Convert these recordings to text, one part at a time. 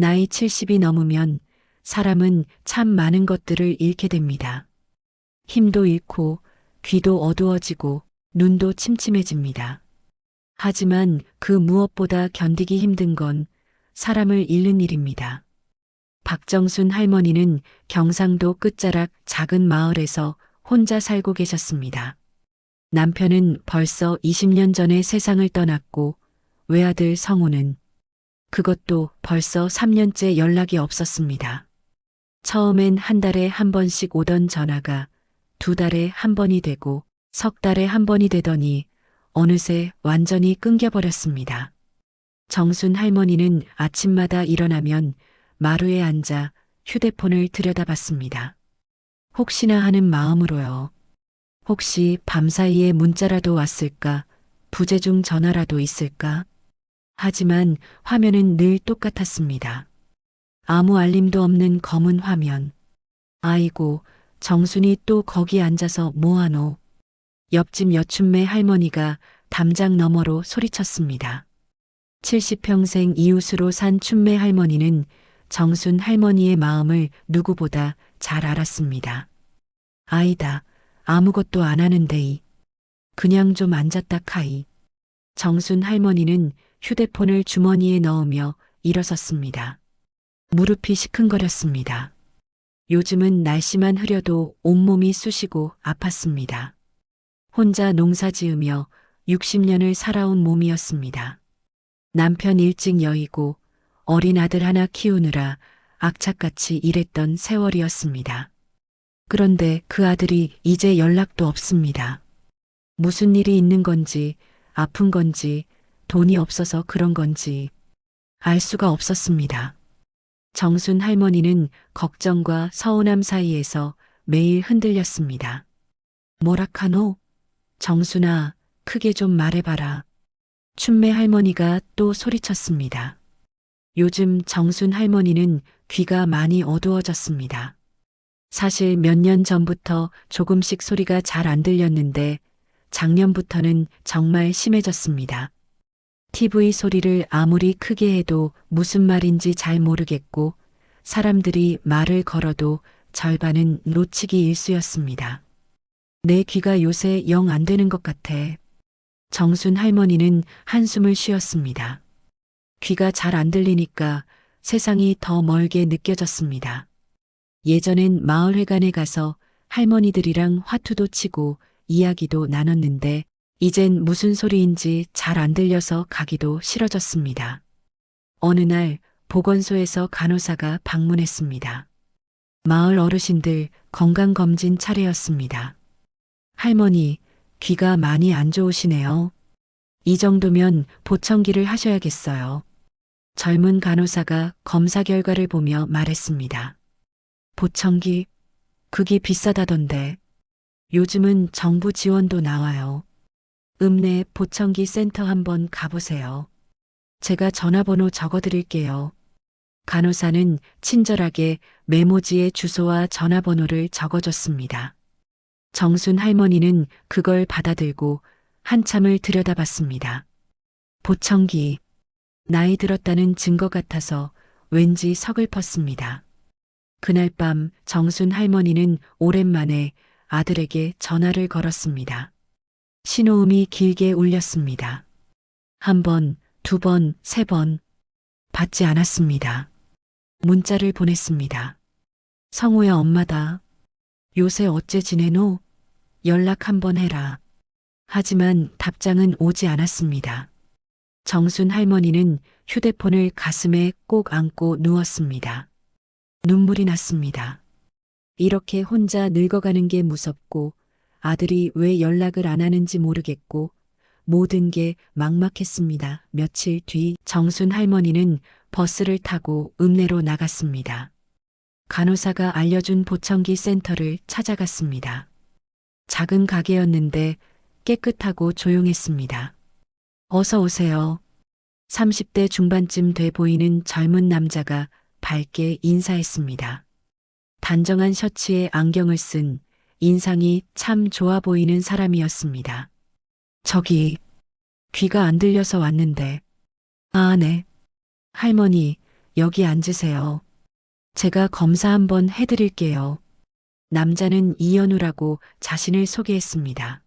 나이 70이 넘으면 사람은 참 많은 것들을 잃게 됩니다. 힘도 잃고 귀도 어두워지고 눈도 침침해집니다. 하지만 그 무엇보다 견디기 힘든 건 사람을 잃는 일입니다. 박정순 할머니는 경상도 끝자락 작은 마을에서 혼자 살고 계셨습니다. 남편은 벌써 20년 전에 세상을 떠났고 외아들 성우는 그것도 벌써 3년째 연락이 없었습니다. 처음엔 한 달에 한 번씩 오던 전화가 두 달에 한 번이 되고 석 달에 한 번이 되더니 어느새 완전히 끊겨버렸습니다. 정순 할머니는 아침마다 일어나면 마루에 앉아 휴대폰을 들여다봤습니다. 혹시나 하는 마음으로요. 혹시 밤사이에 문자라도 왔을까? 부재중 전화라도 있을까? 하지만 화면은 늘 똑같았습니다. 아무 알림도 없는 검은 화면. 아이고, 정순이 또 거기 앉아서 뭐하노? 옆집 여춘매 할머니가 담장 너머로 소리쳤습니다. 70평생 이웃으로 산 춘매 할머니는 정순 할머니의 마음을 누구보다 잘 알았습니다. 아이다, 아무것도 안 하는데이. 그냥 좀 앉았다 카이. 정순 할머니는 휴대폰을 주머니에 넣으며 일어섰습니다. 무릎이 시큰거렸습니다. 요즘은 날씨만 흐려도 온몸이 쑤시고 아팠습니다. 혼자 농사 지으며 60년을 살아온 몸이었습니다. 남편 일찍 여의고 어린 아들 하나 키우느라 악착같이 일했던 세월이었습니다. 그런데 그 아들이 이제 연락도 없습니다. 무슨 일이 있는 건지, 아픈 건지, 돈이 없어서 그런 건지 알 수가 없었습니다. 정순 할머니는 걱정과 서운함 사이에서 매일 흔들렸습니다. 뭐라카노? 정순아, 크게 좀 말해봐라. 춘매 할머니가 또 소리쳤습니다. 요즘 정순 할머니는 귀가 많이 어두워졌습니다. 사실 몇 년 전부터 조금씩 소리가 잘 안 들렸는데 작년부터는 정말 심해졌습니다. TV 소리를 아무리 크게 해도 무슨 말인지 잘 모르겠고 사람들이 말을 걸어도 절반은 놓치기 일쑤였습니다. 내 귀가 요새 영 안 되는 것 같아. 정순 할머니는 한숨을 쉬었습니다. 귀가 잘 안 들리니까 세상이 더 멀게 느껴졌습니다. 예전엔 마을회관에 가서 할머니들이랑 화투도 치고 이야기도 나눴는데 이젠 무슨 소리인지 잘 안 들려서 가기도 싫어졌습니다. 어느 날 보건소에서 간호사가 방문했습니다. 마을 어르신들 건강검진 차례였습니다. 할머니, 귀가 많이 안 좋으시네요. 이 정도면 보청기를 하셔야겠어요. 젊은 간호사가 검사 결과를 보며 말했습니다. 보청기? 그게 비싸다던데. 요즘은 정부 지원도 나와요. 읍내 보청기 센터 한번 가보세요. 제가 전화번호 적어드릴게요. 간호사는 친절하게 메모지에 주소와 전화번호를 적어줬습니다. 정순 할머니는 그걸 받아들고 한참을 들여다봤습니다. 보청기. 나이 들었다는 증거 같아서 왠지 서글펐습니다. 그날 밤 정순 할머니는 오랜만에 아들에게 전화를 걸었습니다. 신호음이 길게 울렸습니다. 한 번, 두 번, 세 번. 받지 않았습니다. 문자를 보냈습니다. 성우야 엄마다. 요새 어째 지내노? 연락 한번 해라. 하지만 답장은 오지 않았습니다. 정순 할머니는 휴대폰을 가슴에 꼭 안고 누웠습니다. 눈물이 났습니다. 이렇게 혼자 늙어가는 게 무섭고 아들이 왜 연락을 안 하는지 모르겠고 모든 게 막막했습니다. 며칠 뒤 정순 할머니는 버스를 타고 읍내로 나갔습니다. 간호사가 알려준 보청기 센터를 찾아갔습니다. 작은 가게였는데 깨끗하고 조용했습니다. 어서 오세요. 30대 중반쯤 돼 보이는 젊은 남자가 밝게 인사했습니다. 단정한 셔츠에 안경을 쓴 인상이 참 좋아 보이는 사람이었습니다. 저기, 귀가 안 들려서 왔는데. 아, 네. 할머니, 여기 앉으세요. 제가 검사 한번 해드릴게요. 남자는 이현우라고 자신을 소개했습니다.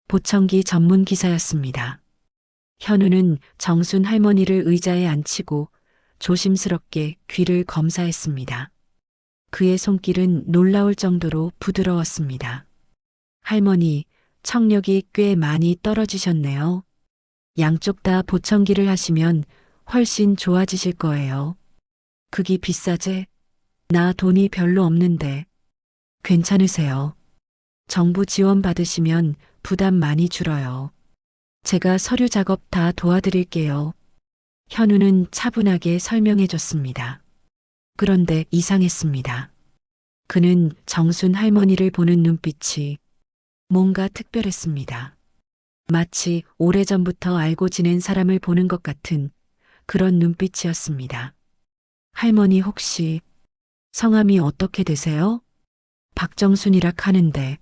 보청기 전문 기사였습니다. 현우는 정순 할머니를 의자에 앉히고 조심스럽게 귀를 검사했습니다. 그의 손길은 놀라울 정도로 부드러웠습니다. 할머니, 청력이 꽤 많이 떨어지셨네요. 양쪽 다 보청기를 하시면 훨씬 좋아지실 거예요. 그기 비싸제? 나 돈이 별로 없는데. 괜찮으세요? 정부 지원 받으시면 부담 많이 줄어요. 제가 서류 작업 다 도와드릴게요. 현우는 차분하게 설명해 줬습니다. 그런데 이상했습니다. 그는 정순 할머니를 보는 눈빛이 뭔가 특별했습니다. 마치 오래전부터 알고 지낸 사람을 보는 것 같은 그런 눈빛이었습니다. 할머니 혹시 성함이 어떻게 되세요? 박정순이라 하는데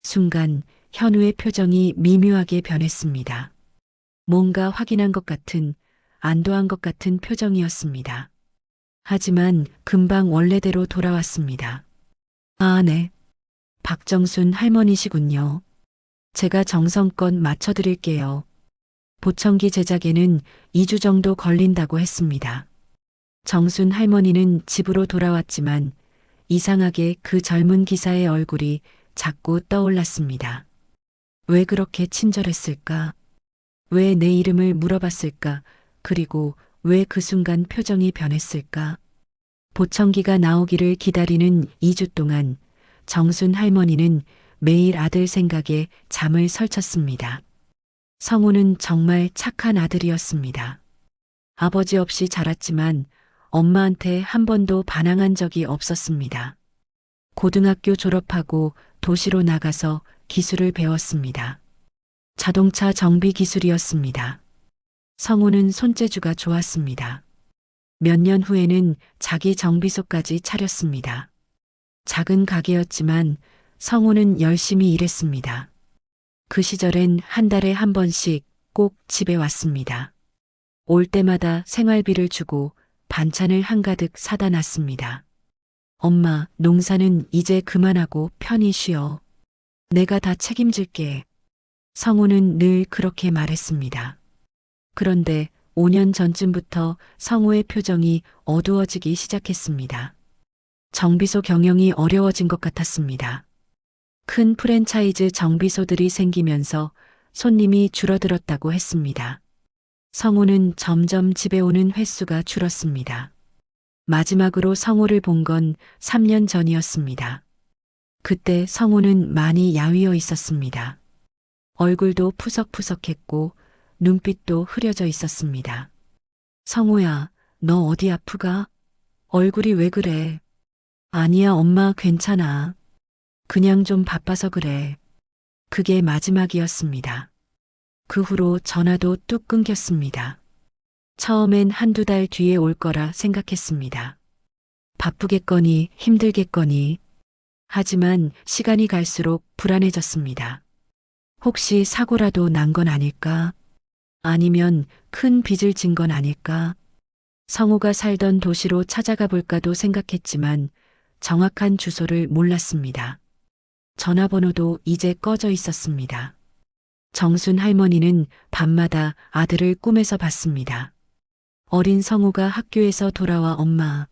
순간 현우의 표정이 미묘하게 변했습니다. 뭔가 확인한 것 같은 안도한 것 같은 표정이었습니다. 하지만 금방 원래대로 돌아왔습니다. 아, 네. 박정순 할머니시군요. 제가 정성껏 맞춰드릴게요. 보청기 제작에는 2주 정도 걸린다고 했습니다. 정순 할머니는 집으로 돌아왔지만 이상하게 그 젊은 기사의 얼굴이 자꾸 떠올랐습니다. 왜 그렇게 친절했을까? 왜 내 이름을 물어봤을까? 그리고 왜 그 순간 표정이 변했을까? 보청기가 나오기를 기다리는 2주 동안 정순 할머니는 매일 아들 생각에 잠을 설쳤습니다. 성우는 정말 착한 아들이었습니다. 아버지 없이 자랐지만 엄마한테 한 번도 반항한 적이 없었습니다. 고등학교 졸업하고 도시로 나가서 기술을 배웠습니다. 자동차 정비 기술이었습니다. 성우는 손재주가 좋았습니다. 몇 년 후에는 자기 정비소까지 차렸습니다. 작은 가게였지만 성우는 열심히 일했습니다. 그 시절엔 한 달에 한 번씩 꼭 집에 왔습니다. 올 때마다 생활비를 주고 반찬을 한가득 사다 놨습니다. 엄마, 농사는 이제 그만하고 편히 쉬어. 내가 다 책임질게. 성우는 늘 그렇게 말했습니다. 그런데 5년 전쯤부터 성우의 표정이 어두워지기 시작했습니다. 정비소 경영이 어려워진 것 같았습니다. 큰 프랜차이즈 정비소들이 생기면서 손님이 줄어들었다고 했습니다. 성우는 점점 집에 오는 횟수가 줄었습니다. 마지막으로 성우를 본 건 3년 전이었습니다. 그때 성우는 많이 야위어 있었습니다. 얼굴도 푸석푸석했고 눈빛도 흐려져 있었습니다. 성우야, 너 어디 아프가? 얼굴이 왜 그래? 아니야, 엄마 괜찮아. 그냥 좀 바빠서 그래. 그게 마지막이었습니다. 그 후로 전화도 뚝 끊겼습니다. 처음엔 한두 달 뒤에 올 거라 생각했습니다. 바쁘겠거니 힘들겠거니. 하지만 시간이 갈수록 불안해졌습니다. 혹시 사고라도 난 건 아닐까? 아니면 큰 빚을 진 건 아닐까? 성우가 살던 도시로 찾아가 볼까도 생각했지만 정확한 주소를 몰랐습니다. 전화번호도 이제 꺼져 있었습니다. 정순 할머니는 밤마다 아들을 꿈에서 봤습니다. 어린 성우가 학교에서 돌아와 엄마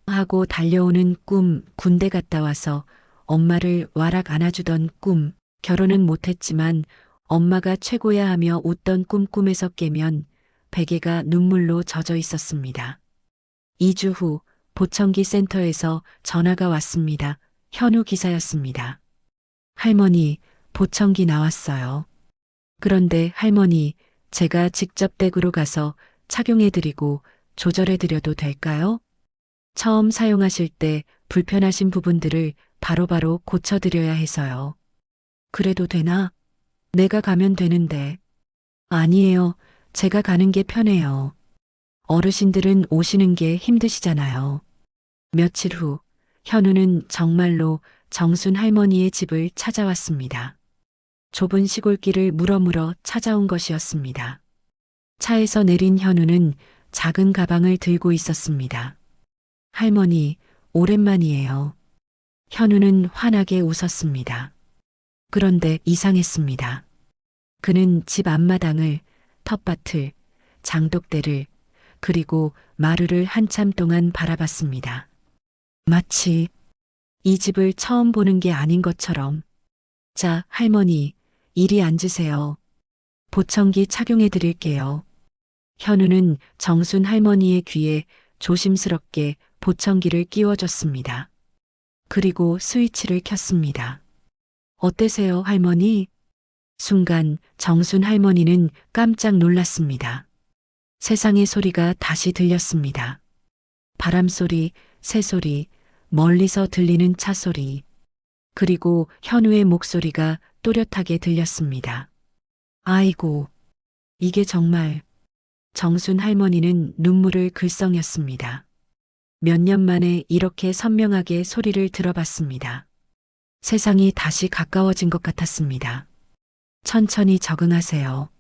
하고 달려오는 꿈, 군대 갔다 와서 엄마를 와락 안아주던 꿈, 결혼은 못했지만 엄마가 최고야 하며 웃던 꿈 꿈에서 깨면 베개가 눈물로 젖어 있었습니다. 2주 후 보청기 센터에서 전화가 왔습니다. 현우 기사였습니다. 할머니, 보청기 나왔어요. 그런데 할머니, 제가 직접 댁으로 가서 착용해드리고 조절해드려도 될까요? 처음 사용하실 때 불편하신 부분들을 바로바로 고쳐드려야 해서요. 그래도 되나? 내가 가면 되는데. 아니에요. 제가 가는 게 편해요. 어르신들은 오시는 게 힘드시잖아요. 며칠 후, 현우는 정말로 정순 할머니의 집을 찾아왔습니다. 좁은 시골길을 물어물어 찾아온 것이었습니다. 차에서 내린 현우는 작은 가방을 들고 있었습니다. 할머니, 오랜만이에요. 현우는 환하게 웃었습니다. 그런데 이상했습니다. 그는 집 앞마당을, 텃밭을, 장독대를, 그리고 마루를 한참 동안 바라봤습니다. 마치 이 집을 처음 보는 게 아닌 것처럼. 자, 할머니, 이리 앉으세요. 보청기 착용해 드릴게요. 현우는 정순 할머니의 귀에 조심스럽게 보청기를 끼워줬습니다. 그리고 스위치를 켰습니다. 어때세요, 할머니? 순간 정순 할머니는 깜짝 놀랐습니다. 세상의 소리가 다시 들렸습니다. 바람소리, 새소리, 멀리서 들리는 차소리, 그리고 현우의 목소리가 또렷하게 들렸습니다. 아이고, 이게 정말. 정순 할머니는 눈물을 글썽였습니다. 몇 년 만에 이렇게 선명하게 소리를 들어봤습니다. 세상이 다시 가까워진 것 같았습니다. 천천히 적응하세요.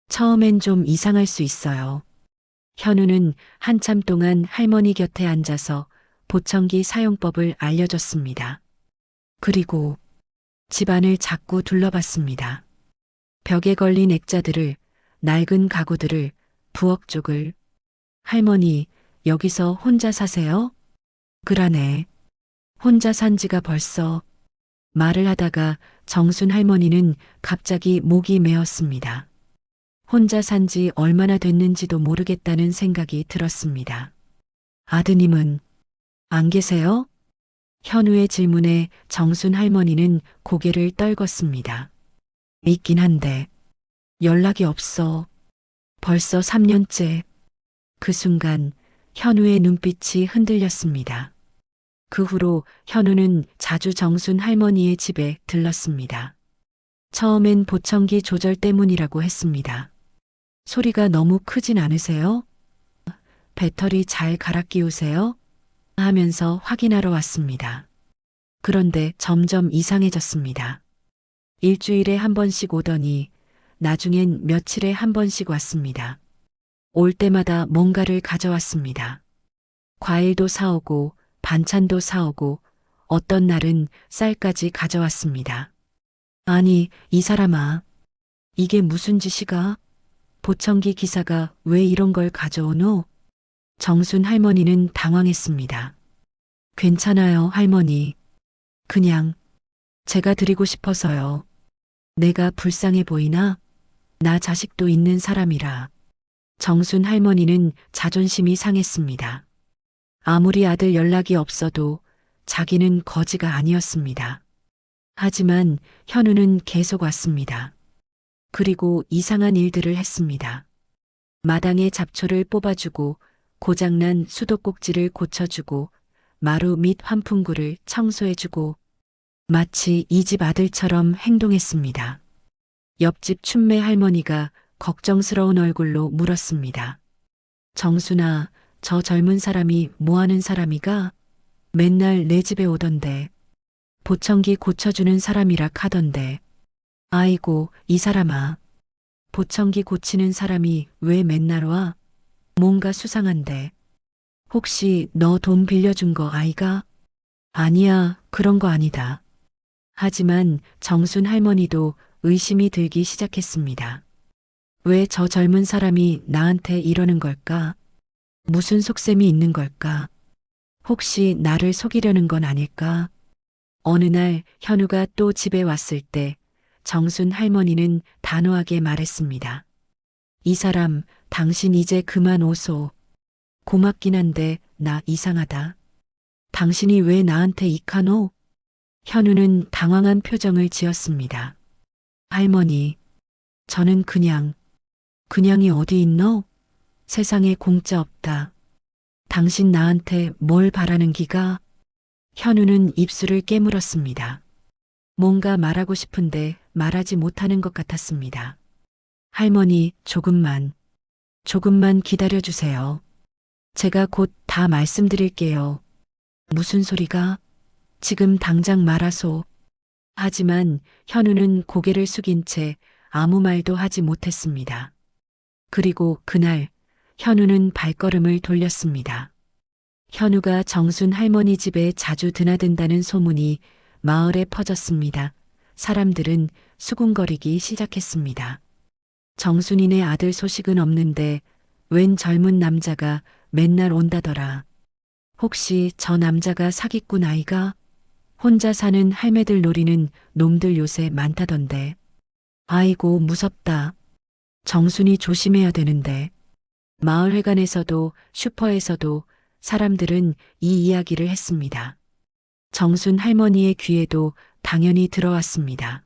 처음엔 좀 이상할 수 있어요. 현우는 한참 동안 할머니 곁에 앉아서 보청기 사용법을 알려줬습니다. 그리고 집안을 자꾸 둘러봤습니다. 벽에 걸린 액자들을, 낡은 가구들을, 부엌 쪽을. 할머니, 여기서 혼자 사세요? 그러네. 혼자 산 지가 벌써. 말을 하다가 정순 할머니는 갑자기 목이 메었습니다. 혼자 산 지 얼마나 됐는지도 모르겠다는 생각이 들었습니다. 아드님은 안 계세요? 현우의 질문에 정순 할머니는 고개를 떨궜습니다. 있긴 한데 연락이 없어. 벌써 3년째. 그 순간 현우의 눈빛이 흔들렸습니다. 그 후로 현우는 자주 정순 할머니의 집에 들렀습니다. 처음엔 보청기 조절 때문이라고 했습니다. 소리가 너무 크진 않으세요? 배터리 잘 갈아 끼우세요? 하면서 확인하러 왔습니다. 그런데 점점 이상해졌습니다. 일주일에 한 번씩 오더니 나중엔 며칠에 한 번씩 왔습니다. 올 때마다 뭔가를 가져왔습니다. 과일도 사오고 반찬도 사오고 어떤 날은 쌀까지 가져왔습니다. 아니, 이 사람아. 이게 무슨 짓이가? 보청기 기사가 왜 이런 걸 가져오노? 정순 할머니는 당황했습니다. 괜찮아요, 할머니. 그냥 제가 드리고 싶어서요. 내가 불쌍해 보이나? 나 자식도 있는 사람이라. 정순 할머니는 자존심이 상했습니다. 아무리 아들 연락이 없어도 자기는 거지가 아니었습니다. 하지만 현우는 계속 왔습니다. 그리고 이상한 일들을 했습니다. 마당에 잡초를 뽑아주고 고장난 수도꼭지를 고쳐주고 마루 및 환풍구를 청소해주고 마치 이 집 아들처럼 행동했습니다. 옆집 춘매 할머니가 걱정스러운 얼굴로 물었습니다. 정순아, 저 젊은 사람이 뭐 하는 사람이가? 맨날 내 집에 오던데. 보청기 고쳐주는 사람이라 카던데. 아이고, 이 사람아. 보청기 고치는 사람이 왜 맨날 와? 뭔가 수상한데. 혹시 너 돈 빌려준 거 아이가? 아니야, 그런 거 아니다. 하지만 정순 할머니도 의심이 들기 시작했습니다. 왜 저 젊은 사람이 나한테 이러는 걸까? 무슨 속셈이 있는 걸까? 혹시 나를 속이려는 건 아닐까? 어느 날 현우가 또 집에 왔을 때 정순 할머니는 단호하게 말했습니다. 이 사람, 당신 이제 그만 오소. 고맙긴 한데 나 이상하다. 당신이 왜 나한테 이카노? 현우는 당황한 표정을 지었습니다. 할머니, 저는 그냥이 어디 있노? 세상에 공짜 없다. 당신 나한테 뭘 바라는 기가? 현우는 입술을 깨물었습니다. 뭔가 말하고 싶은데 말하지 못하는 것 같았습니다. 할머니, 조금만 기다려주세요. 제가 곧 다 말씀드릴게요. 무슨 소리가? 지금 당장 말하소. 하지만 현우는 고개를 숙인 채 아무 말도 하지 못했습니다. 그리고 그날 현우는 발걸음을 돌렸습니다. 현우가 정순 할머니 집에 자주 드나든다는 소문이 마을에 퍼졌습니다. 사람들은 수군거리기 시작했습니다. 정순이네 아들 소식은 없는데 웬 젊은 남자가 맨날 온다더라. 혹시 저 남자가 사기꾼 아이가? 혼자 사는 할매들 노리는 놈들 요새 많다던데. 아이고 무섭다. 정순이 조심해야 되는데. 마을회관에서도 슈퍼에서도 사람들은 이 이야기를 했습니다. 정순 할머니의 귀에도 당연히 들어왔습니다.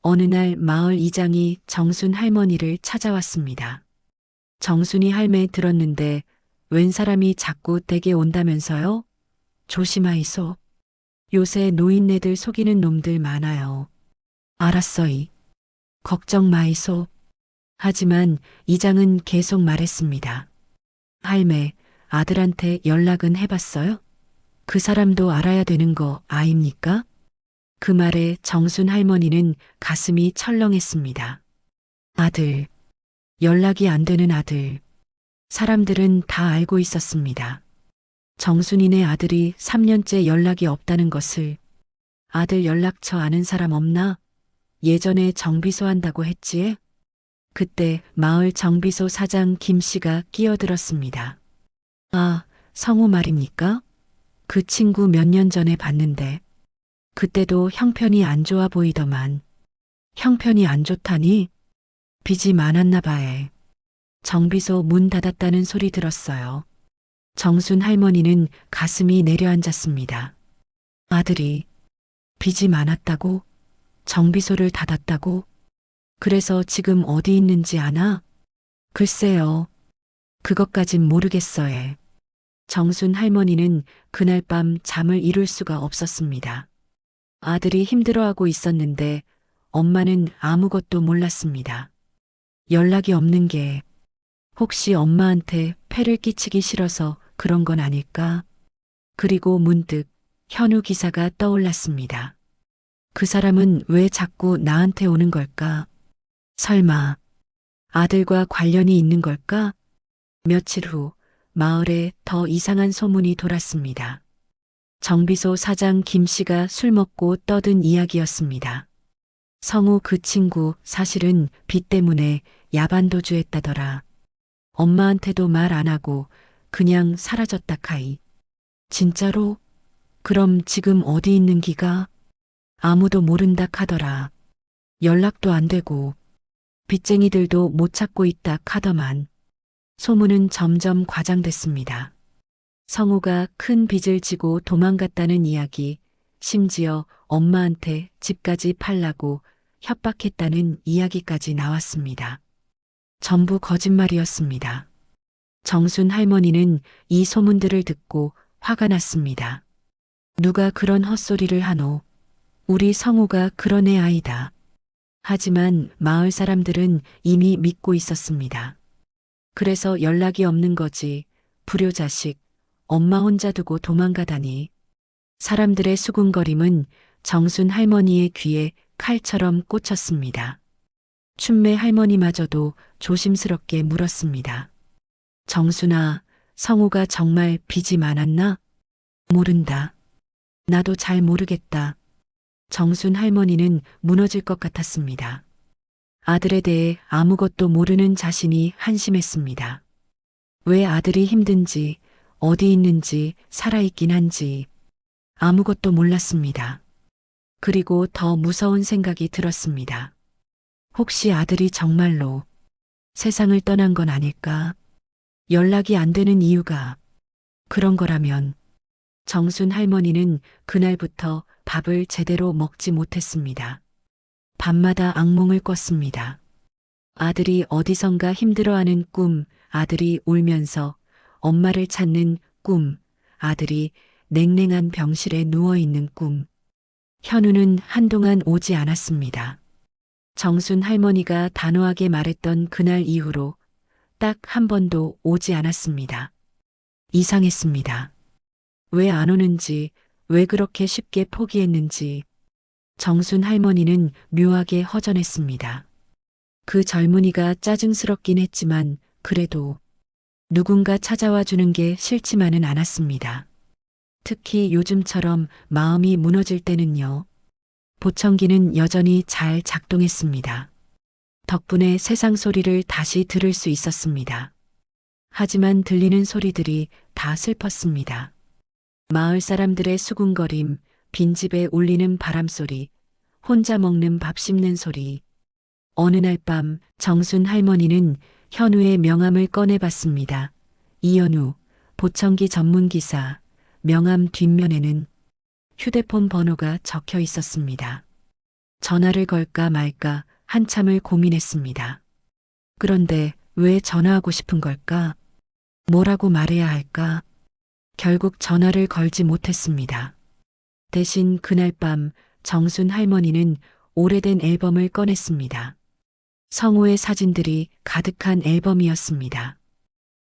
어느 날 마을 이장이 정순 할머니를 찾아왔습니다. 정순이 할매 들었는데 웬 사람이 자꾸 댁에 온다면서요? 조심하이소. 요새 노인네들 속이는 놈들 많아요. 알았어이. 걱정 마이소. 하지만 이장은 계속 말했습니다. 할매, 아들한테 연락은 해봤어요? 그 사람도 알아야 되는 거 아입니까? 그 말에 정순 할머니는 가슴이 철렁했습니다. 아들, 연락이 안 되는 아들. 사람들은 다 알고 있었습니다. 정순이네 아들이 3년째 연락이 없다는 것을. 아들 연락처 아는 사람 없나? 예전에 정비소 한다고 했지에? 그때 마을 정비소 사장 김 씨가 끼어들었습니다. 아, 성우 말입니까? 그 친구 몇 년 전에 봤는데. 그때도 형편이 안 좋아 보이더만. 형편이 안 좋다니? 빚이 많았나 봐에. 정비소 문 닫았다는 소리 들었어요. 정순 할머니는 가슴이 내려앉았습니다. 아들이 빚이 많았다고? 정비소를 닫았다고? 그래서 지금 어디 있는지 아나? 글쎄요. 그것까진 모르겠어에. 정순 할머니는 그날 밤 잠을 이룰 수가 없었습니다. 아들이 힘들어하고 있었는데 엄마는 아무것도 몰랐습니다. 연락이 없는 게 혹시 엄마한테 폐를 끼치기 싫어서 그런 건 아닐까? 그리고 문득 현우 기사가 떠올랐습니다. 그 사람은 왜 자꾸 나한테 오는 걸까? 설마 아들과 관련이 있는 걸까? 며칠 후 마을에 더 이상한 소문이 돌았습니다. 정비소 사장 김 씨가 술 먹고 떠든 이야기였습니다. 성우 그 친구 사실은 빚 때문에 야반도주했다더라. 엄마한테도 말 안 하고 그냥 사라졌다 카이. 진짜로? 그럼 지금 어디 있는 기가? 아무도 모른다 카더라. 연락도 안 되고 빚쟁이들도 못 찾고 있다 카더만. 소문은 점점 과장됐습니다. 성우가 큰 빚을 지고 도망갔다는 이야기, 심지어 엄마한테 집까지 팔라고 협박했다는 이야기까지 나왔습니다. 전부 거짓말이었습니다. 정순 할머니는 이 소문들을 듣고 화가 났습니다. 누가 그런 헛소리를 하노? 우리 성우가 그런 애 아이다. 하지만 마을 사람들은 이미 믿고 있었습니다. 그래서 연락이 없는 거지. 불효자식, 엄마 혼자 두고 도망가다니. 사람들의 수군거림은 정순 할머니의 귀에 칼처럼 꽂혔습니다. 춘매 할머니마저도 조심스럽게 물었습니다. 정순아, 성우가 정말 빚이 많았나? 모른다. 나도 잘 모르겠다. 정순 할머니는 무너질 것 같았습니다. 아들에 대해 아무것도 모르는 자신이 한심했습니다. 왜 아들이 힘든지, 어디 있는지, 살아있긴 한지 아무것도 몰랐습니다. 그리고 더 무서운 생각이 들었습니다. 혹시 아들이 정말로 세상을 떠난 건 아닐까? 연락이 안 되는 이유가 그런 거라면 정순 할머니는 그날부터 밥을 제대로 먹지 못했습니다. 밤마다 악몽을 꿨습니다. 아들이 어디선가 힘들어하는 꿈, 아들이 울면서 엄마를 찾는 꿈, 아들이 냉랭한 병실에 누워있는 꿈. 현우는 한동안 오지 않았습니다. 정순 할머니가 단호하게 말했던 그날 이후로 딱 한 번도 오지 않았습니다. 이상했습니다. 왜 안 오는지, 왜 그렇게 쉽게 포기했는지 정순 할머니는 묘하게 허전했습니다. 그 젊은이가 짜증스럽긴 했지만 그래도 누군가 찾아와 주는 게 싫지만은 않았습니다. 특히 요즘처럼 마음이 무너질 때는요. 보청기는 여전히 잘 작동했습니다. 덕분에 세상 소리를 다시 들을 수 있었습니다. 하지만 들리는 소리들이 다 슬펐습니다. 마을 사람들의 수군거림, 빈집에 울리는 바람소리, 혼자 먹는 밥 씹는 소리. 어느 날 밤 정순 할머니는 현우의 명함을 꺼내봤습니다. 이현우, 보청기 전문 기사. 명함 뒷면에는 휴대폰 번호가 적혀 있었습니다. 전화를 걸까 말까 한참을 고민했습니다. 그런데 왜 전화하고 싶은 걸까? 뭐라고 말해야 할까? 결국 전화를 걸지 못했습니다. 대신 그날 밤 정순 할머니는 오래된 앨범을 꺼냈습니다. 성호의 사진들이 가득한 앨범이었습니다.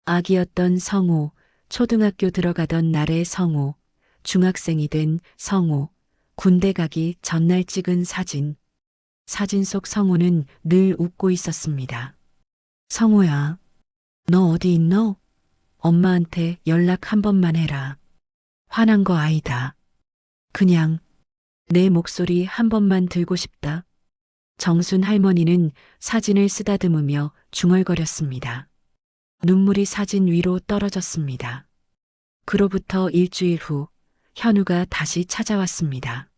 아기였던 성호, 초등학교 들어가던 날의 성호, 중학생이 된 성호, 군대 가기 전날 찍은 사진. 사진 속 성호는 늘 웃고 있었습니다. 성호야, 너 어디 있노? 엄마한테 연락 한 번만 해라. 화난 거 아니다. 그냥 내 목소리 한 번만 들고 싶다. 정순 할머니는 사진을 쓰다듬으며 중얼거렸습니다. 눈물이 사진 위로 떨어졌습니다. 그로부터 일주일 후 현우가 다시 찾아왔습니다.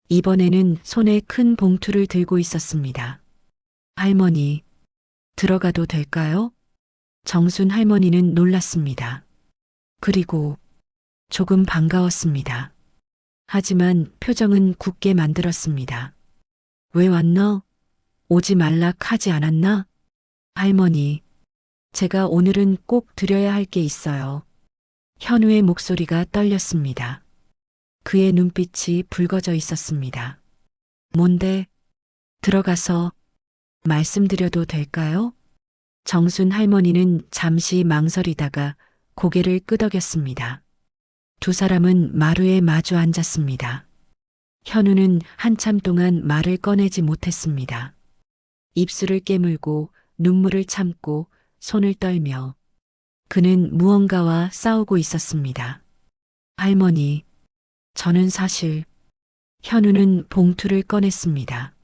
이번에는 손에 큰 봉투를 들고 있었습니다. 할머니, 들어가도 될까요? 정순 할머니는 놀랐습니다. 그리고 조금 반가웠습니다. 하지만 표정은 굳게 만들었습니다. 왜 왔너? 오지 말락 하지 않았나? 할머니, 제가 오늘은 꼭 드려야 할 게 있어요. 현우의 목소리가 떨렸습니다. 그의 눈빛이 붉어져 있었습니다. 뭔데? 들어가서 말씀드려도 될까요? 정순 할머니는 잠시 망설이다가 고개를 끄덕였습니다. 두 사람은 마루에 마주 앉았습니다. 현우는 한참 동안 말을 꺼내지 못했습니다. 입술을 깨물고 눈물을 참고 손을 떨며 그는 무언가와 싸우고 있었습니다. 할머니, 저는 사실 현우는 봉투를 꺼냈습니다.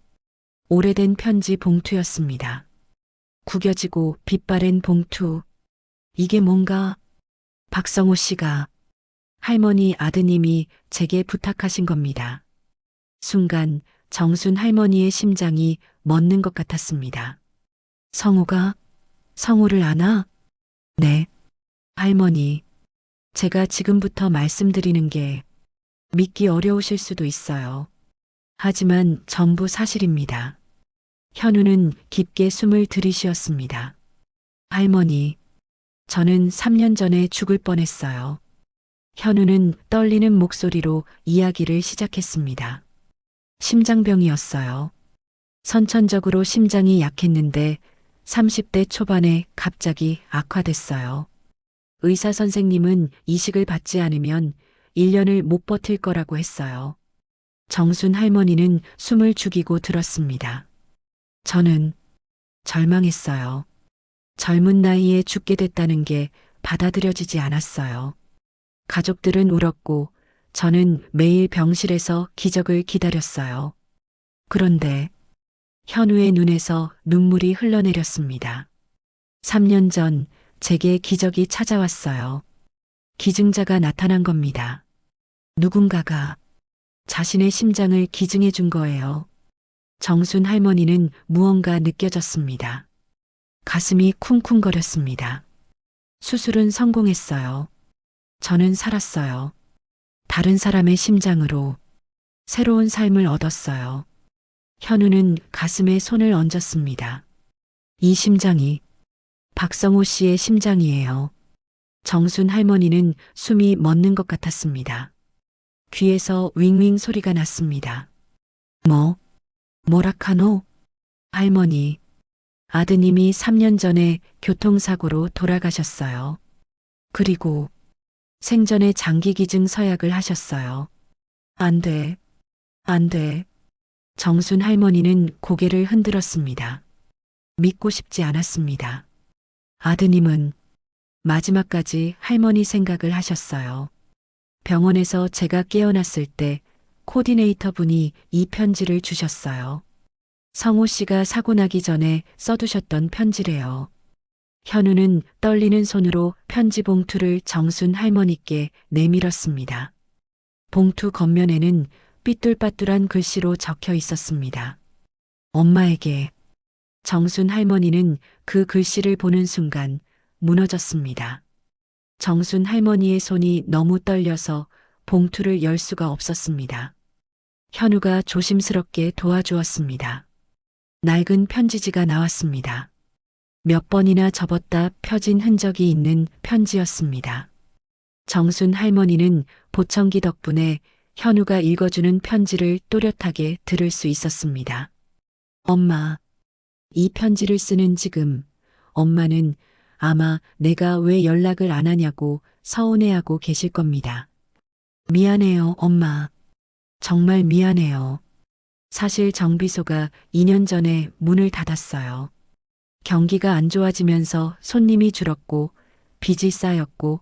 오래된 편지 봉투였습니다. 구겨지고 빛바랜 봉투. 이게 뭔가 박성호 씨가 할머니 아드님이 제게 부탁하신 겁니다. 순간 정순 할머니의 심장이 멎는 것 같았습니다. 성호가 성호를 아나? 네. 할머니, 제가 지금부터 말씀드리는 게 믿기 어려우실 수도 있어요. 하지만 전부 사실입니다. 현우는 깊게 숨을 들이쉬었습니다. 할머니, 저는 3년 전에 죽을 뻔했어요. 현우는 떨리는 목소리로 이야기를 시작했습니다. 심장병이었어요. 선천적으로 심장이 약했는데 30대 초반에 갑자기 악화됐어요. 의사 선생님은 이식을 받지 않으면 1년을 못 버틸 거라고 했어요. 정순 할머니는 숨을 죽이고 들었습니다. 저는 절망했어요. 젊은 나이에 죽게 됐다는 게 받아들여지지 않았어요. 가족들은 울었고 저는 매일 병실에서 기적을 기다렸어요. 그런데 현우의 눈에서 눈물이 흘러내렸습니다. 3년 전 제게 기적이 찾아왔어요. 기증자가 나타난 겁니다. 누군가가 자신의 심장을 기증해 준 거예요. 정순 할머니는 무언가 느껴졌습니다. 가슴이 쿵쿵거렸습니다. 수술은 성공했어요. 저는 살았어요. 다른 사람의 심장으로 새로운 삶을 얻었어요. 현우는 가슴에 손을 얹었습니다. 이 심장이 박성호 씨의 심장이에요. 정순 할머니는 숨이 멎는 것 같았습니다. 귀에서 윙윙 소리가 났습니다. 뭐라카노? 할머니, 아드님이 3년 전에 교통사고로 돌아가셨어요. 그리고 생전에 장기기증 서약을 하셨어요. 안 돼, 안 돼. 정순 할머니는 고개를 흔들었습니다. 믿고 싶지 않았습니다. 아드님은 마지막까지 할머니 생각을 하셨어요. 병원에서 제가 깨어났을 때 코디네이터 분이 이 편지를 주셨어요. 성호 씨가 사고 나기 전에 써두셨던 편지래요. 현우는 떨리는 손으로 편지 봉투를 정순 할머니께 내밀었습니다. 봉투 겉면에는 삐뚤빠뚤한 글씨로 적혀 있었습니다. 엄마에게. 정순 할머니는 그 글씨를 보는 순간 무너졌습니다. 정순 할머니의 손이 너무 떨려서 봉투를 열 수가 없었습니다. 현우가 조심스럽게 도와주었습니다. 낡은 편지지가 나왔습니다. 몇 번이나 접었다 펴진 흔적이 있는 편지였습니다. 정순 할머니는 보청기 덕분에 현우가 읽어주는 편지를 또렷하게 들을 수 있었습니다. 엄마, 이 편지를 쓰는 지금 엄마는 아마 내가 왜 연락을 안 하냐고 서운해하고 계실 겁니다. 미안해요, 엄마. 정말 미안해요. 사실 정비소가 2년 전에 문을 닫았어요. 경기가 안 좋아지면서 손님이 줄었고 빚이 쌓였고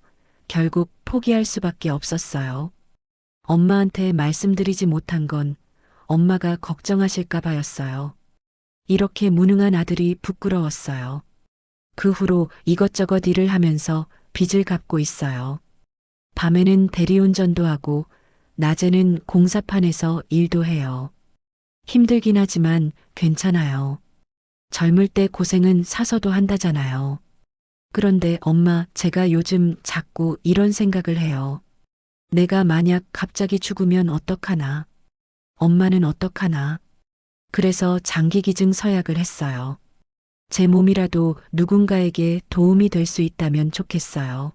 결국 포기할 수밖에 없었어요. 엄마한테 말씀드리지 못한 건 엄마가 걱정하실까 봐였어요. 이렇게 무능한 아들이 부끄러웠어요. 그 후로 이것저것 일을 하면서 빚을 갚고 있어요. 밤에는 대리운전도 하고 낮에는 공사판에서 일도 해요. 힘들긴 하지만 괜찮아요. 젊을 때 고생은 사서도 한다잖아요. 그런데 엄마, 제가 요즘 자꾸 이런 생각을 해요. 내가 만약 갑자기 죽으면 어떡하나? 엄마는 어떡하나? 그래서 장기기증 서약을 했어요. 제 몸이라도 누군가에게 도움이 될 수 있다면 좋겠어요.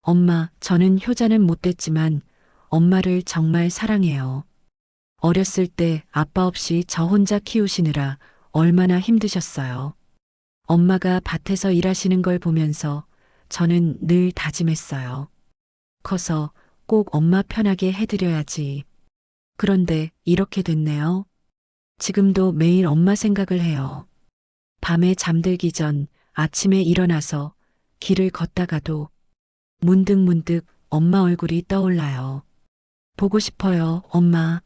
엄마, 저는 효자는 못 됐지만 엄마를 정말 사랑해요. 어렸을 때 아빠 없이 저 혼자 키우시느라 얼마나 힘드셨어요. 엄마가 밭에서 일하시는 걸 보면서 저는 늘 다짐했어요. 커서 꼭 엄마 편하게 해드려야지. 그런데 이렇게 됐네요. 지금도 매일 엄마 생각을 해요. 밤에 잠들기 전 아침에 일어나서 길을 걷다가도 문득문득 엄마 얼굴이 떠올라요. 보고 싶어요, 엄마.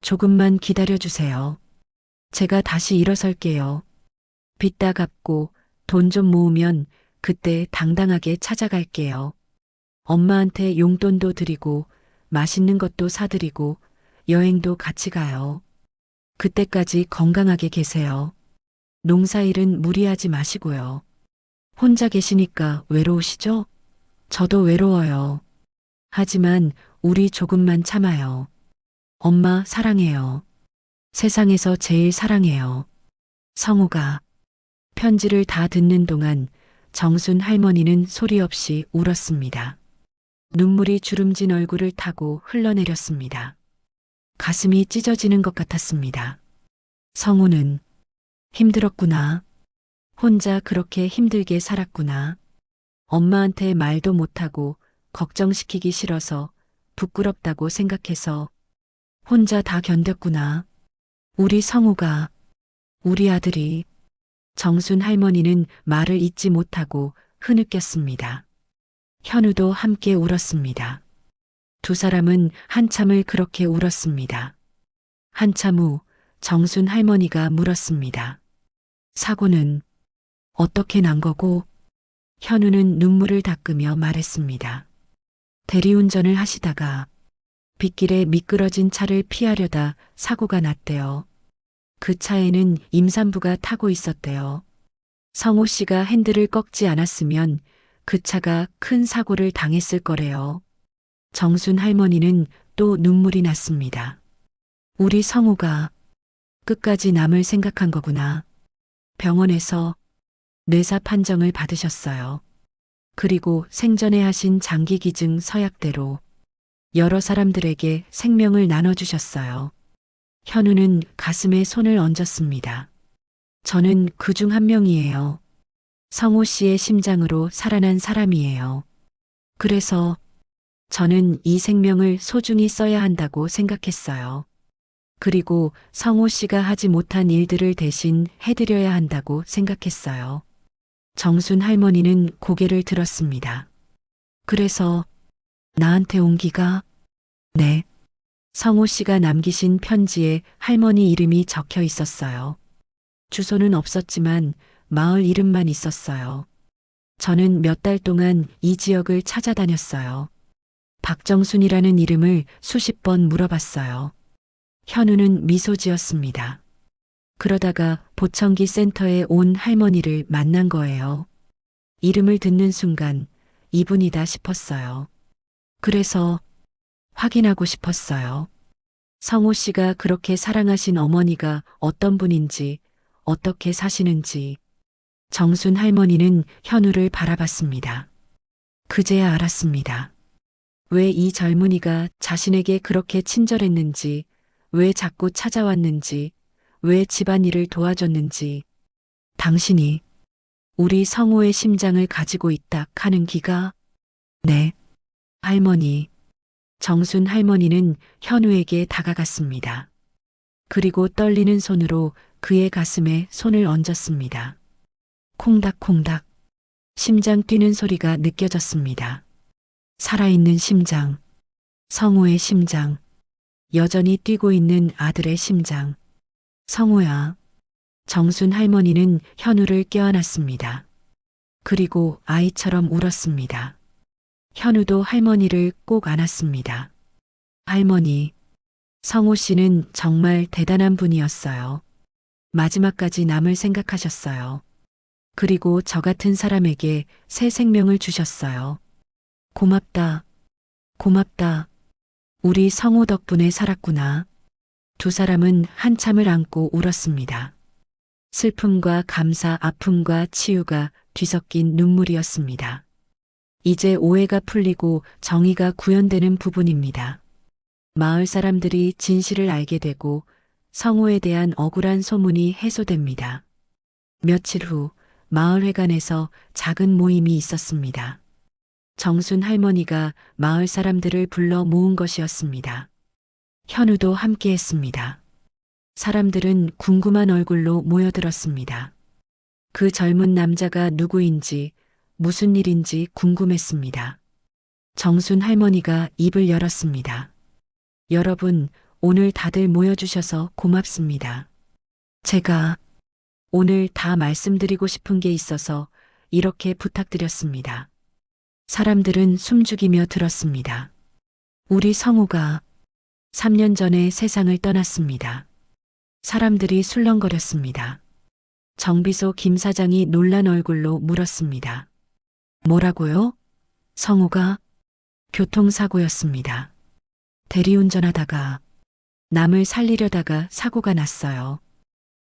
조금만 기다려주세요. 제가 다시 일어설게요. 빚 다 갚고 돈 좀 모으면 그때 당당하게 찾아갈게요. 엄마한테 용돈도 드리고 맛있는 것도 사드리고 여행도 같이 가요. 그때까지 건강하게 계세요. 농사일은 무리하지 마시고요. 혼자 계시니까 외로우시죠? 저도 외로워요. 하지만 우리 조금만 참아요. 엄마 사랑해요. 세상에서 제일 사랑해요. 성우가 편지를 다 듣는 동안 정순 할머니는 소리 없이 울었습니다. 눈물이 주름진 얼굴을 타고 흘러내렸습니다. 가슴이 찢어지는 것 같았습니다. 성우는 힘들었구나. 혼자 그렇게 힘들게 살았구나. 엄마한테 말도 못하고 걱정시키기 싫어서 부끄럽다고 생각해서 혼자 다 견뎠구나. 우리 성우가, 우리 아들이. 정순 할머니는 말을 잇지 못하고 흐느꼈습니다. 현우도 함께 울었습니다. 두 사람은 한참을 그렇게 울었습니다. 한참 후 정순 할머니가 물었습니다. 사고는 어떻게 난 거고? 현우는 눈물을 닦으며 말했습니다. 대리운전을 하시다가 빗길에 미끄러진 차를 피하려다 사고가 났대요. 그 차에는 임산부가 타고 있었대요. 성호 씨가 핸들을 꺾지 않았으면 그 차가 큰 사고를 당했을 거래요. 정순 할머니는 또 눈물이 났습니다. 우리 성호가 끝까지 남을 생각한 거구나. 병원에서 뇌사 판정을 받으셨어요. 그리고 생전에 하신 장기기증 서약대로 여러 사람들에게 생명을 나눠주셨어요. 현우는 가슴에 손을 얹었습니다. 저는 그 중 한 명이에요. 성호 씨의 심장으로 살아난 사람이에요. 그래서 저는 이 생명을 소중히 써야 한다고 생각했어요. 그리고 성호 씨가 하지 못한 일들을 대신 해드려야 한다고 생각했어요. 정순 할머니는 고개를 들었습니다. 그래서 나한테 온 기가? 네. 성호 씨가 남기신 편지에 할머니 이름이 적혀 있었어요. 주소는 없었지만 마을 이름만 있었어요. 저는 몇 달 동안 이 지역을 찾아다녔어요. 박정순이라는 이름을 수십 번 물어봤어요. 현우는 미소 지었습니다. 그러다가 보청기 센터에 온 할머니를 만난 거예요. 이름을 듣는 순간 이분이다 싶었어요. 그래서 확인하고 싶었어요. 성호 씨가 그렇게 사랑하신 어머니가 어떤 분인지, 어떻게 사시는지. 정순 할머니는 현우를 바라봤습니다. 그제야 알았습니다. 왜 이 젊은이가 자신에게 그렇게 친절했는지, 왜 자꾸 찾아왔는지, 왜 집안일을 도와줬는지. 당신이 우리 성호의 심장을 가지고 있다 하는 기가? 네, 할머니. 정순 할머니는 현우에게 다가갔습니다. 그리고 떨리는 손으로 그의 가슴에 손을 얹었습니다. 콩닥콩닥. 심장 뛰는 소리가 느껴졌습니다. 살아있는 심장. 성호의 심장. 여전히 뛰고 있는 아들의 심장. 성호야. 정순 할머니는 현우를 껴안았습니다. 그리고 아이처럼 울었습니다. 현우도 할머니를 꼭 안았습니다. 할머니. 성호 씨는 정말 대단한 분이었어요. 마지막까지 남을 생각하셨어요. 그리고 저 같은 사람에게 새 생명을 주셨어요. 고맙다. 고맙다. 우리 성호 덕분에 살았구나. 두 사람은 한참을 안고 울었습니다. 슬픔과 감사, 아픔과 치유가 뒤섞인 눈물이었습니다. 이제 오해가 풀리고 정의가 구현되는 부분입니다. 마을 사람들이 진실을 알게 되고 성호에 대한 억울한 소문이 해소됩니다. 며칠 후 마을회관에서 작은 모임이 있었습니다. 정순 할머니가 마을 사람들을 불러 모은 것이었습니다. 현우도 함께했습니다. 사람들은 궁금한 얼굴로 모여들었습니다. 그 젊은 남자가 누구인지 무슨 일인지 궁금했습니다. 정순 할머니가 입을 열었습니다. 여러분, 오늘 다들 모여주셔서 고맙습니다. 제가 오늘 다 말씀드리고 싶은 게 있어서 이렇게 부탁드렸습니다. 사람들은 숨죽이며 들었습니다. 우리 성우가 3년 전에 세상을 떠났습니다. 사람들이 술렁거렸습니다. 정비소 김 사장이 놀란 얼굴로 물었습니다. 뭐라고요? 성우가? 교통사고였습니다. 대리운전하다가 남을 살리려다가 사고가 났어요.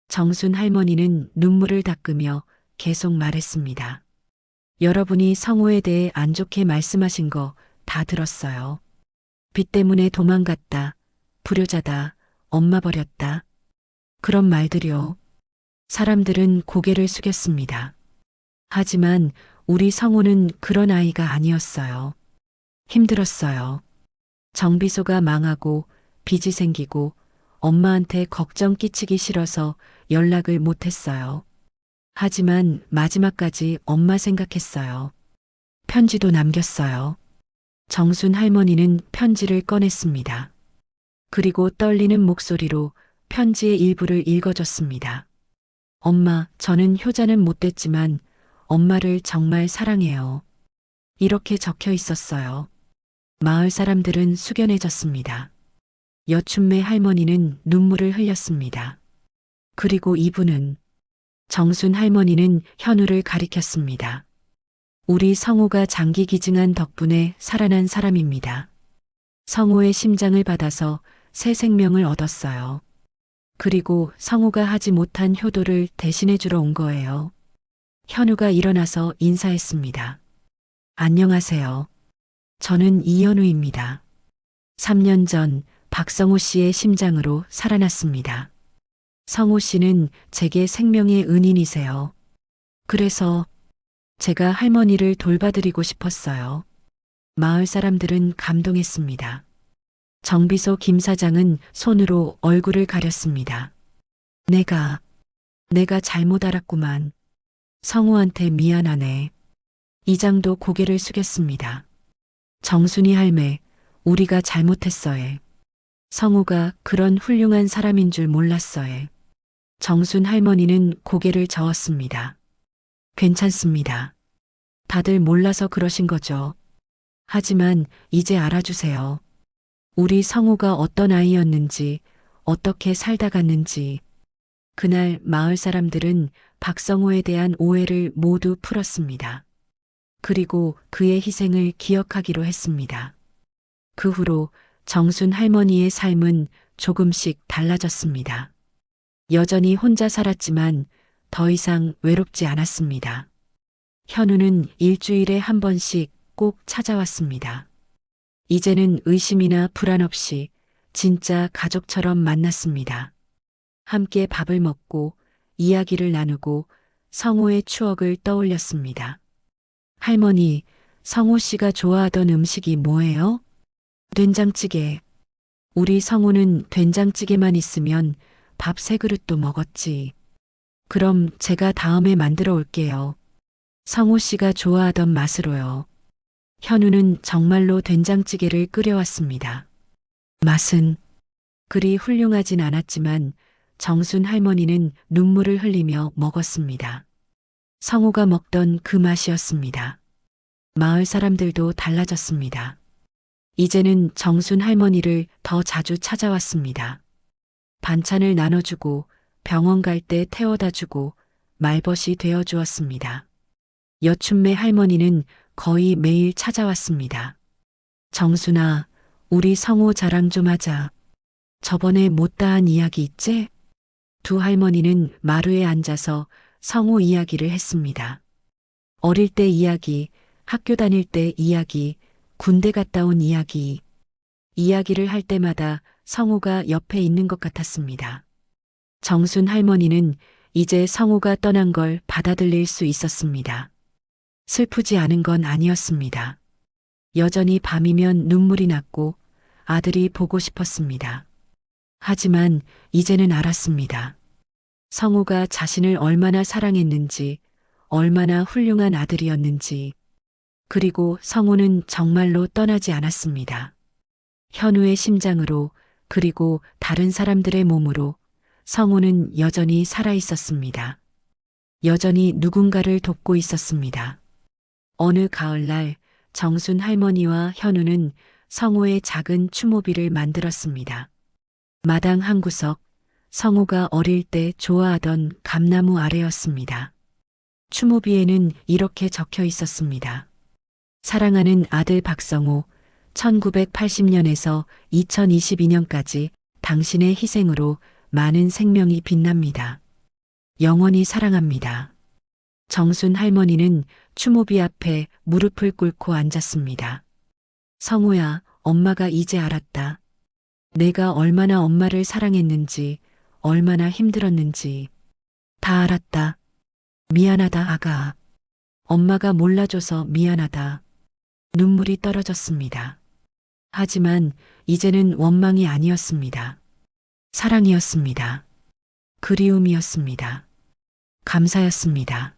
정순 할머니는 눈물을 닦으며 계속 말했습니다. 여러분이 성호에 대해 안 좋게 말씀하신 거 다 들었어요. 빚 때문에 도망갔다. 불효자다. 엄마 버렸다. 그런 말들이요. 사람들은 고개를 숙였습니다. 하지만 우리 성호는 그런 아이가 아니었어요. 힘들었어요. 정비소가 망하고 빚이 생기고 엄마한테 걱정 끼치기 싫어서 연락을 못했어요. 하지만 마지막까지 엄마 생각했어요. 편지도 남겼어요. 정순 할머니는 편지를 꺼냈습니다. 그리고 떨리는 목소리로 편지의 일부를 읽어줬습니다. 엄마, 저는 효자는 못 됐지만 엄마를 정말 사랑해요. 이렇게 적혀 있었어요. 마을 사람들은 숙연해졌습니다. 여춘매 할머니는 눈물을 흘렸습니다. 그리고 이분은 정순 할머니는 현우를 가리켰습니다. 우리 성호가 장기 기증한 덕분에 살아난 사람입니다. 성호의 심장을 받아서 새 생명을 얻었어요. 그리고 성호가 하지 못한 효도를 대신해 주러 온 거예요. 현우가 일어나서 인사했습니다. 안녕하세요. 저는 이현우입니다. 3년 전 박성호 씨의 심장으로 살아났습니다. 성호 씨는 제게 생명의 은인이세요. 그래서 제가 할머니를 돌봐드리고 싶었어요. 마을 사람들은 감동했습니다. 정비소 김 사장은 손으로 얼굴을 가렸습니다. 내가 잘못 알았구만. 성우한테 미안하네. 이장도 고개를 숙였습니다. 정순이 할매, 우리가 잘못했어에. 성우가 그런 훌륭한 사람인 줄 몰랐어에. 정순 할머니는 고개를 저었습니다. 괜찮습니다. 다들 몰라서 그러신 거죠. 하지만 이제 알아주세요. 우리 성우가 어떤 아이였는지, 어떻게 살다 갔는지. 그날 마을 사람들은 박성호에 대한 오해를 모두 풀었습니다. 그리고 그의 희생을 기억하기로 했습니다. 그 후로 정순 할머니의 삶은 조금씩 달라졌습니다. 여전히 혼자 살았지만 더 이상 외롭지 않았습니다. 현우는 일주일에 한 번씩 꼭 찾아왔습니다. 이제는 의심이나 불안 없이 진짜 가족처럼 만났습니다. 함께 밥을 먹고 이야기를 나누고 성호의 추억을 떠올렸습니다. 할머니, 성호 씨가 좋아하던 음식이 뭐예요? 된장찌개. 우리 성호는 된장찌개만 있으면 밥 3그릇도 먹었지. 그럼 제가 다음에 만들어 올게요. 성호 씨가 좋아하던 맛으로요. 현우는 정말로 된장찌개를 끓여왔습니다. 맛은 그리 훌륭하진 않았지만 정순 할머니는 눈물을 흘리며 먹었습니다. 성호가 먹던 그 맛이었습니다. 마을 사람들도 달라졌습니다. 이제는 정순 할머니를 더 자주 찾아왔습니다. 반찬을 나눠주고 병원 갈 때 태워다 주고 말벗이 되어 주었습니다. 여춘매 할머니는 거의 매일 찾아왔습니다. 정순아, 우리 성호 자랑 좀 하자. 저번에 못다한 이야기 있지? 두 할머니는 마루에 앉아서 성호 이야기를 했습니다. 어릴 때 이야기, 학교 다닐 때 이야기, 군대 갔다 온 이야기. 이야기를 할 때마다 성호가 옆에 있는 것 같았습니다. 정순 할머니는 이제 성호가 떠난 걸 받아들일 수 있었습니다. 슬프지 않은 건 아니었습니다. 여전히 밤이면 눈물이 났고 아들이 보고 싶었습니다. 하지만 이제는 알았습니다. 성호가 자신을 얼마나 사랑했는지, 얼마나 훌륭한 아들이었는지, 그리고 성호는 정말로 떠나지 않았습니다. 현우의 심장으로, 그리고 다른 사람들의 몸으로 성호는 여전히 살아 있었습니다. 여전히 누군가를 돕고 있었습니다. 어느 가을날 정순 할머니와 현우는 성호의 작은 추모비를 만들었습니다. 마당 한 구석, 성호가 어릴 때 좋아하던 감나무 아래였습니다. 추모비에는 이렇게 적혀 있었습니다. 사랑하는 아들 박성호, 1980년에서 2022년까지 당신의 희생으로 많은 생명이 빛납니다. 영원히 사랑합니다. 정순 할머니는 추모비 앞에 무릎을 꿇고 앉았습니다. 성호야, 엄마가 이제 알았다. 내가 얼마나 엄마를 사랑했는지, 얼마나 힘들었는지 다 알았다. 미안하다, 아가. 엄마가 몰라줘서 미안하다. 눈물이 떨어졌습니다. 하지만 이제는 원망이 아니었습니다. 사랑이었습니다. 그리움이었습니다. 감사였습니다.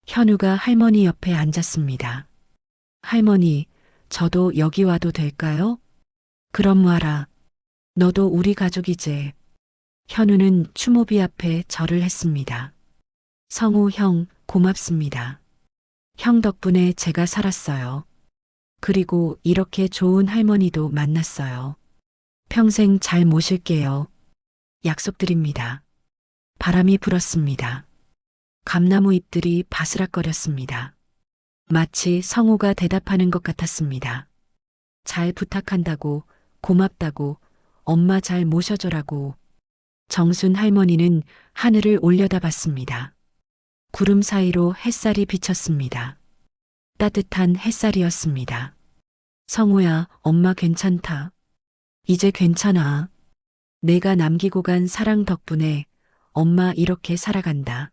현우가 할머니 옆에 앉았습니다. 할머니, 저도 여기 와도 될까요? 그럼 와라. 너도 우리 가족이제. 현우는 추모비 앞에 절을 했습니다. 성우 형, 고맙습니다. 형 덕분에 제가 살았어요. 그리고 이렇게 좋은 할머니도 만났어요. 평생 잘 모실게요. 약속드립니다. 바람이 불었습니다. 감나무 잎들이 바스락거렸습니다. 마치 성우가 대답하는 것 같았습니다. 잘 부탁한다고, 고맙다고, 엄마 잘 모셔줘라고. 정순 할머니는 하늘을 올려다봤습니다. 구름 사이로 햇살이 비쳤습니다. 따뜻한 햇살이었습니다. 성우야, 엄마 괜찮다. 이제 괜찮아. 내가 남기고 간 사랑 덕분에 엄마 이렇게 살아간다.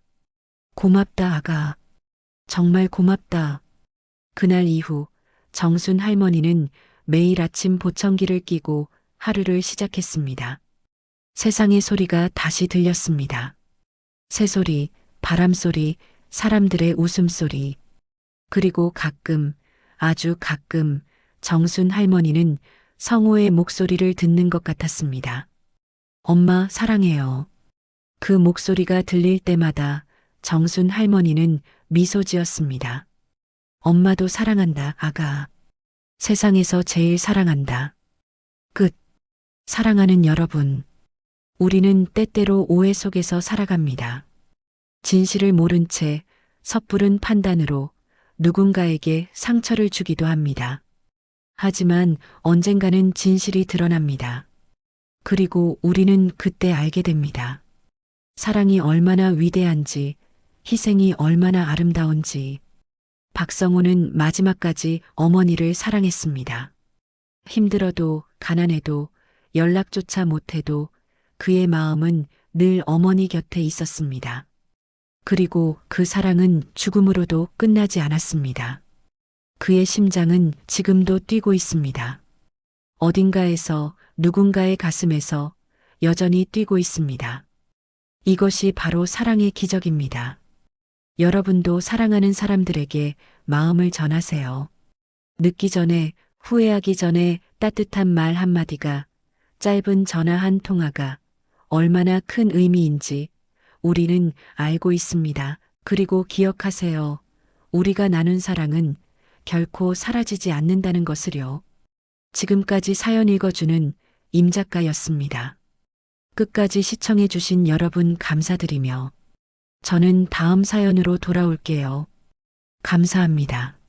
고맙다, 아가. 정말 고맙다. 그날 이후 정순 할머니는 매일 아침 보청기를 끼고 하루를 시작했습니다. 세상의 소리가 다시 들렸습니다. 새소리, 바람소리, 사람들의 웃음소리, 그리고 가끔, 아주 가끔 정순 할머니는 성호의 목소리를 듣는 것 같았습니다. 엄마 사랑해요. 그 목소리가 들릴 때마다 정순 할머니는 미소 지었습니다. 엄마도 사랑한다, 아가. 세상에서 제일 사랑한다. 끝. 사랑하는 여러분. 우리는 때때로 오해 속에서 살아갑니다. 진실을 모른 채 섣부른 판단으로 누군가에게 상처를 주기도 합니다. 하지만 언젠가는 진실이 드러납니다. 그리고 우리는 그때 알게 됩니다. 사랑이 얼마나 위대한지, 희생이 얼마나 아름다운지. 박성호는 마지막까지 어머니를 사랑했습니다. 힘들어도 가난해도 연락조차 못해도 그의 마음은 늘 어머니 곁에 있었습니다. 그리고 그 사랑은 죽음으로도 끝나지 않았습니다. 그의 심장은 지금도 뛰고 있습니다. 어딘가에서 누군가의 가슴에서 여전히 뛰고 있습니다. 이것이 바로 사랑의 기적입니다. 여러분도 사랑하는 사람들에게 마음을 전하세요. 늦기 전에, 후회하기 전에 따뜻한 말 한마디가, 짧은 전화 한 통화가 얼마나 큰 의미인지 우리는 알고 있습니다. 그리고 기억하세요. 우리가 나눈 사랑은 결코 사라지지 않는다는 것을요. 지금까지 사연 읽어주는 임 작가였습니다. 끝까지 시청해주신 여러분 감사드리며 저는 다음 사연으로 돌아올게요. 감사합니다.